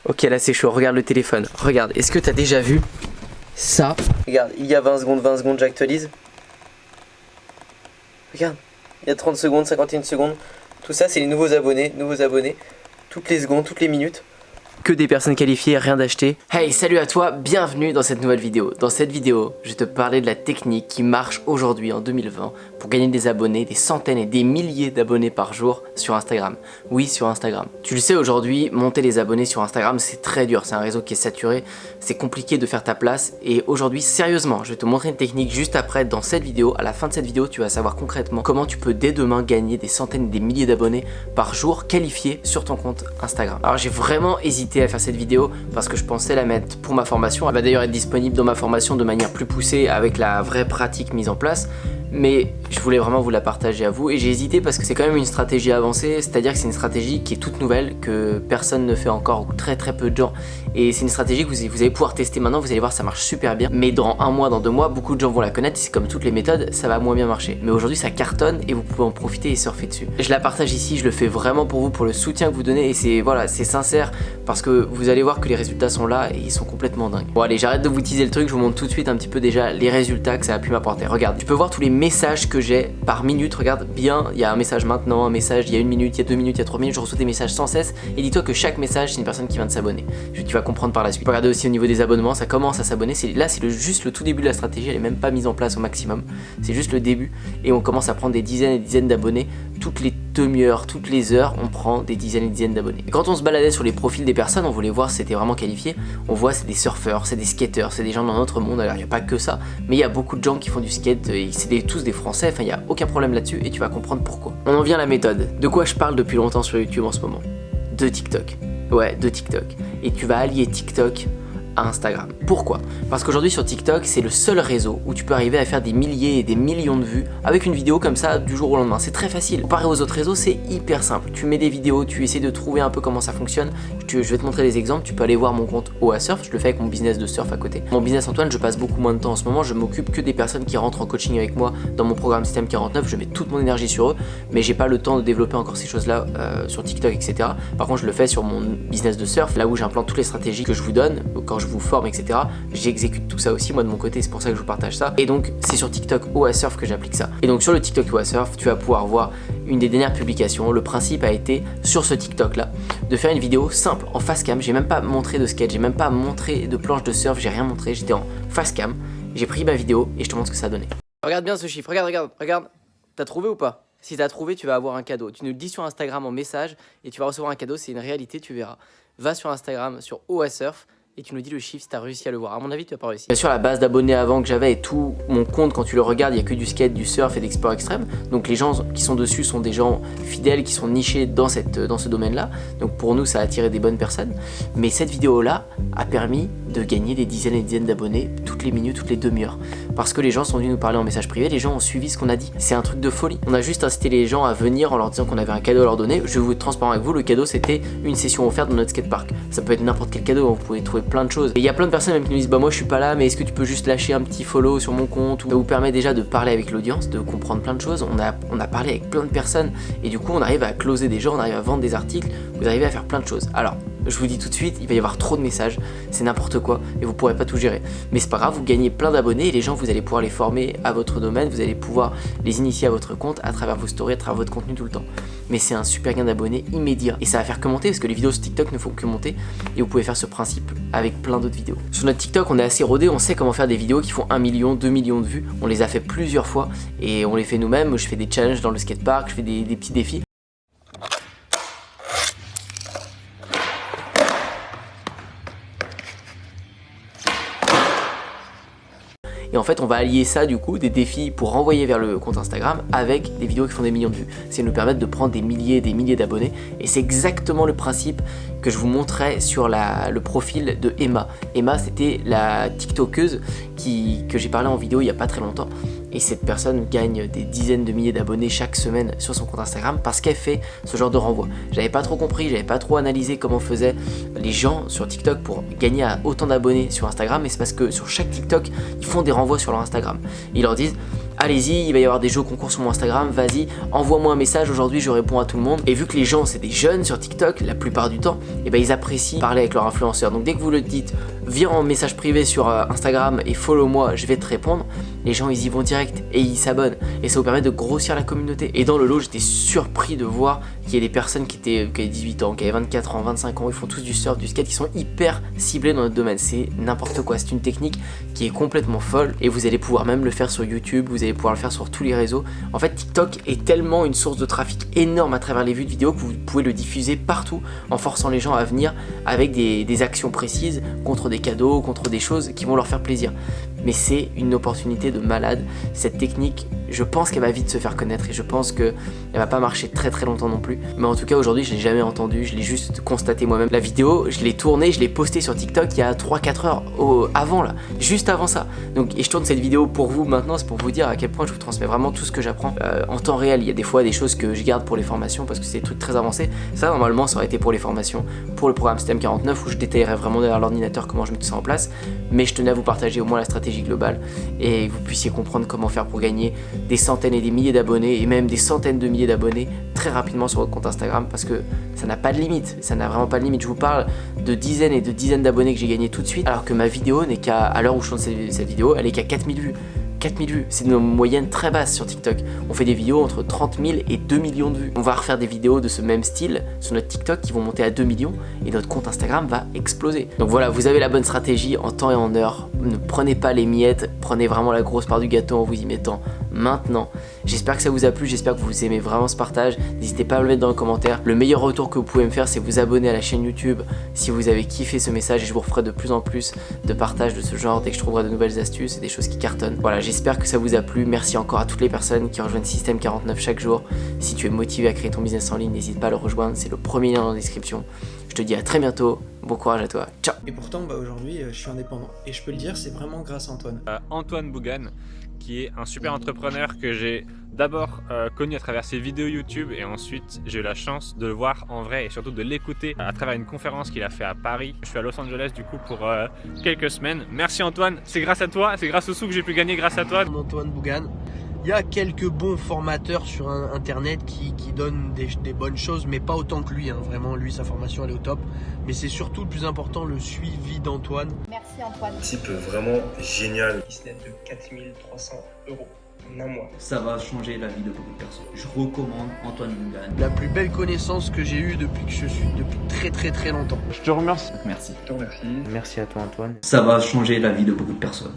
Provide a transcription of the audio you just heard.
Ok, là c'est chaud, regarde le téléphone. Regarde, est-ce que t'as déjà vu ça? Regarde, il y a 20 secondes, j'actualise. Regarde, il y a 30 secondes, 51 secondes. Tout ça, c'est les nouveaux abonnés. Toutes les secondes, toutes les minutes. Que des personnes qualifiées, rien d'acheté. Hey, salut à toi, bienvenue dans cette nouvelle vidéo. Dans cette vidéo, je vais te parler de la technique qui marche aujourd'hui en 2020 pour gagner des abonnés, des centaines et des milliers d'abonnés par jour sur Instagram. Oui, sur Instagram. Tu le sais, aujourd'hui, monter les abonnés sur Instagram, c'est très dur. C'est un réseau qui est saturé, c'est compliqué de faire ta place. Et aujourd'hui, sérieusement, je vais te montrer une technique juste après dans cette vidéo. À la fin de cette vidéo, tu vas savoir concrètement comment tu peux dès demain gagner des centaines et des milliers d'abonnés par jour qualifiés sur ton compte Instagram. Alors j'ai vraiment hésité à faire cette vidéo parce que je pensais la mettre pour ma formation. Elle va d'ailleurs être disponible dans ma formation de manière plus poussée avec la vraie pratique mise en place. Mais je voulais vraiment vous la partager à vous et j'ai hésité parce que c'est quand même une stratégie avancée, c'est-à-dire que c'est une stratégie qui est toute nouvelle, que personne ne fait encore ou très peu de gens, et c'est une stratégie que vous allez pouvoir tester maintenant, vous allez voir ça marche super bien, mais dans un mois, dans 2 mois, beaucoup de gens vont la connaître, c'est comme toutes les méthodes, ça va moins bien marcher, mais aujourd'hui ça cartonne et vous pouvez en profiter et surfer dessus. Je la partage ici, je le fais vraiment pour vous, pour le soutien que vous donnez et c'est voilà, c'est sincère parce que vous allez voir que les résultats sont là et ils sont complètement dingues. Bon allez, j'arrête de vous teaser le truc, je vous montre tout de suite un petit peu déjà les résultats que ça a pu m'apporter. Regarde, tu peux voir tous les messages que j'ai par minute, regarde bien, il y a un message maintenant, un message il y a 1 minute, il y a 2 minutes, il y a 3 minutes, je reçois des messages sans cesse et dis-toi que chaque message c'est une personne qui vient de s'abonner. Tu vas comprendre par la suite. Regardez aussi au niveau des abonnements, ça commence à s'abonner, là c'est juste le tout début de la stratégie, elle est même pas mise en place au maximum, c'est juste le début et on commence à prendre des dizaines et des dizaines d'abonnés, toutes les demi-heures, toutes les heures, on prend des dizaines et des dizaines d'abonnés. Et quand on se baladait sur les profils des personnes, on voulait voir si c'était vraiment qualifié, on voit c'est des surfeurs, c'est des skateurs, c'est des gens dans notre monde, alors il n'y a pas que ça, mais il y a beaucoup de gens qui font du skate, et c'est tous des Français, enfin il n'y a aucun problème là-dessus et tu vas comprendre pourquoi. On en vient à la méthode. De quoi je parle depuis longtemps sur YouTube en ce moment? De TikTok. Ouais, de TikTok. Et tu vas allier TikTok à Instagram. Pourquoi? Parce qu'aujourd'hui sur TikTok, c'est le seul réseau où tu peux arriver à faire des milliers et des millions de vues avec une vidéo comme ça du jour au lendemain. C'est très facile. Comparé aux autres réseaux, c'est hyper simple. Tu mets des vidéos, tu essaies de trouver un peu comment ça fonctionne. Je vais te montrer des exemples. Tu peux aller voir mon compte OASurf. Je le fais avec mon business de surf à côté. Mon business Antoine, je passe beaucoup moins de temps en ce moment. Je m'occupe que des personnes qui rentrent en coaching avec moi dans mon programme Système 49. Je mets toute mon énergie sur eux, mais j'ai pas le temps de développer encore ces choses-là sur TikTok, etc. Par contre, je le fais sur mon business de surf, là où j'implante toutes les stratégies que je vous donne quand je vous forme, etc. J'exécute tout ça aussi moi de mon côté, c'est pour ça que je vous partage ça. Et donc c'est sur TikTok OASurf que j'applique ça. Et donc sur le TikTok OASurf, tu vas pouvoir voir une des dernières publications. Le principe a été sur ce TikTok là de faire une vidéo simple en face cam. J'ai même pas montré de skate, j'ai même pas montré de planche de surf, j'ai rien montré, j'étais en face cam. J'ai pris ma vidéo et je te montre ce que ça a donné. Regarde bien ce chiffre, regarde. T'as trouvé ou pas? Si t'as trouvé, tu vas avoir un cadeau. Tu nous le dis sur Instagram en message et tu vas recevoir un cadeau, c'est une réalité, tu verras. Va sur Instagram, sur OASurf, et tu nous dis le chiffre si tu as réussi à le voir. À mon avis, tu n'as pas réussi. Bien sûr, la base d'abonnés avant que j'avais et tout mon compte, quand tu le regardes, il n'y a que du skate, du surf et d'export extrême. Donc les gens qui sont dessus sont des gens fidèles, qui sont nichés dans ce domaine-là. Donc pour nous, ça a attiré des bonnes personnes. Mais cette vidéo-là a permis de gagner des dizaines et des dizaines d'abonnés toutes les minutes, toutes les demi-heures. Parce que les gens sont venus nous parler en message privé, les gens ont suivi ce qu'on a dit. C'est un truc de folie. On a juste incité les gens à venir en leur disant qu'on avait un cadeau à leur donner. Je vais vous être transparent avec vous, le cadeau c'était une session offerte dans notre skatepark. Ça peut être n'importe quel cadeau, vous pouvez trouver plein de choses. Et il y a plein de personnes même qui nous disent bah moi je suis pas là, mais est-ce que tu peux juste lâcher un petit follow sur mon compte? Ça vous permet déjà de parler avec l'audience, de comprendre plein de choses. On a parlé avec plein de personnes et du coup on arrive à closer des gens, on arrive à vendre des articles, vous arrivez à faire plein de choses. Alors je vous dis tout de suite, il va y avoir trop de messages, c'est n'importe quoi et vous pourrez pas tout gérer. Mais c'est pas grave, vous gagnez plein d'abonnés et les gens, vous allez pouvoir les former à votre domaine, vous allez pouvoir les initier à votre compte à travers vos stories, à travers votre contenu tout le temps. Mais c'est un super gain d'abonnés immédiat et ça va faire que monter parce que les vidéos sur TikTok ne font que monter et vous pouvez faire ce principe avec plein d'autres vidéos. Sur notre TikTok, on est assez rodé, on sait comment faire des vidéos qui font 1 million, 2 millions de vues. On les a fait plusieurs fois et on les fait nous-mêmes. Je fais des challenges dans le skatepark, je fais des petits défis. Et en fait, on va allier ça du coup, des défis pour renvoyer vers le compte Instagram avec des vidéos qui font des millions de vues. C'est nous permettre de prendre des milliers d'abonnés. Et c'est exactement le principe que je vous montrais sur le profil de Emma. Emma, c'était la TikTokeuse que j'ai parlé en vidéo il n'y a pas très longtemps. Et cette personne gagne des dizaines de milliers d'abonnés chaque semaine sur son compte Instagram parce qu'elle fait ce genre de renvoi. J'avais pas trop compris, j'avais pas trop analysé comment faisaient les gens sur TikTok pour gagner autant d'abonnés sur Instagram, mais c'est parce que sur chaque TikTok, ils font des renvois sur leur Instagram. Ils leur disent allez-y, il va y avoir des jeux concours sur mon Instagram, vas-y, envoie-moi un message, aujourd'hui je réponds à tout le monde. Et vu que les gens c'est des jeunes sur TikTok la plupart du temps, et ben ils apprécient parler avec leur influenceur. Donc dès que vous le dites, viens en message privé sur Instagram et follow moi, je vais te répondre, les gens ils y vont direct et ils s'abonnent. Et ça vous permet de grossir la communauté. Et dans le lot, j'étais surpris de voir qu'il y a des personnes qui avaient 18 ans, qui avaient 24 ans, 25 ans, ils font tous du surf, du skate, qui sont hyper ciblés dans notre domaine. C'est n'importe quoi, c'est une technique qui est complètement folle et vous allez pouvoir même le faire sur YouTube, vous allez pouvoir le faire sur tous les réseaux. En fait, TikTok est tellement une source de trafic énorme à travers les vues de vidéos que vous pouvez le diffuser partout en forçant les gens à venir avec des actions précises contre des cadeaux, contre des choses qui vont leur faire plaisir. Mais c'est une opportunité de malade. Cette technique, je pense qu'elle va vite se faire connaître et je pense qu'elle va pas marcher très très longtemps non plus. Mais en tout cas aujourd'hui je l'ai jamais entendu, je l'ai juste constaté moi-même. La vidéo, je l'ai tournée, je l'ai postée sur TikTok il y a 3-4 heures avant là, juste avant ça. Donc, et je tourne cette vidéo pour vous maintenant, c'est pour vous dire à quel point je vous transmets vraiment tout ce que j'apprends en temps réel. Il y a des fois des choses que je garde pour les formations parce que c'est des trucs très avancés. Ça normalement ça aurait été pour les formations, pour le programme Système 49 où je détaillerais vraiment derrière l'ordinateur comment je mets tout ça en place. Mais je tenais à vous partager au moins la stratégie globale et que vous puissiez comprendre comment faire pour gagner des centaines et des milliers d'abonnés et même des centaines de milliers d'abonnets très rapidement sur votre compte Instagram parce que ça n'a pas de limite, ça n'a vraiment pas de limite. Je vous parle de dizaines et de dizaines d'abonnés que j'ai gagnés tout de suite alors que ma vidéo n'est à l'heure où je tourne cette vidéo, elle est qu'à 4000 vues. 4000 vues, c'est une moyenne très basse sur TikTok. On fait des vidéos entre 30 000 et 2 millions de vues. On va refaire des vidéos de ce même style sur notre TikTok qui vont monter à 2 millions et notre compte Instagram va exploser. Donc voilà, vous avez la bonne stratégie en temps et en heure. Ne prenez pas les miettes, prenez vraiment la grosse part du gâteau en vous y mettant maintenant. J'espère que ça vous a plu, j'espère que vous aimez vraiment ce partage. N'hésitez pas à me le mettre dans les commentaires. Le meilleur retour que vous pouvez me faire, c'est vous abonner à la chaîne YouTube si vous avez kiffé ce message et je vous referai de plus en plus de partages de ce genre dès que je trouverai de nouvelles astuces et des choses qui cartonnent. Voilà, j'espère que ça vous a plu. Merci encore à toutes les personnes qui rejoignent Système 49 chaque jour. Si tu es motivé à créer ton business en ligne, n'hésite pas à le rejoindre, c'est le premier lien dans la description. Je te dis à très bientôt, bon courage à toi, ciao. Et pourtant aujourd'hui je suis indépendant et je peux le dire, c'est vraiment grâce à Antoine. Antoine Bougan, qui est un super entrepreneur que j'ai d'abord connu à travers ses vidéos YouTube et ensuite j'ai eu la chance de le voir en vrai et surtout de l'écouter à travers une conférence qu'il a fait à Paris. Je suis à Los Angeles du coup pour quelques semaines. Merci Antoine, c'est grâce à toi, c'est grâce aux sous que j'ai pu gagner grâce à toi. Antoine Bougan. Il y a quelques bons formateurs sur internet qui donnent des bonnes choses, mais pas autant que lui, hein. Vraiment, lui, sa formation, elle est au top. Mais c'est surtout le plus important, le suivi d'Antoine. Merci Antoine. Un type vraiment génial. Business de 4300 € en un mois. Ça va changer la vie de beaucoup de personnes. Je recommande Antoine Bougan. La plus belle connaissance que j'ai eue depuis que je suis, depuis très longtemps. Je te remercie. Merci. Je te remercie. Merci à toi Antoine. Ça va changer la vie de beaucoup de personnes.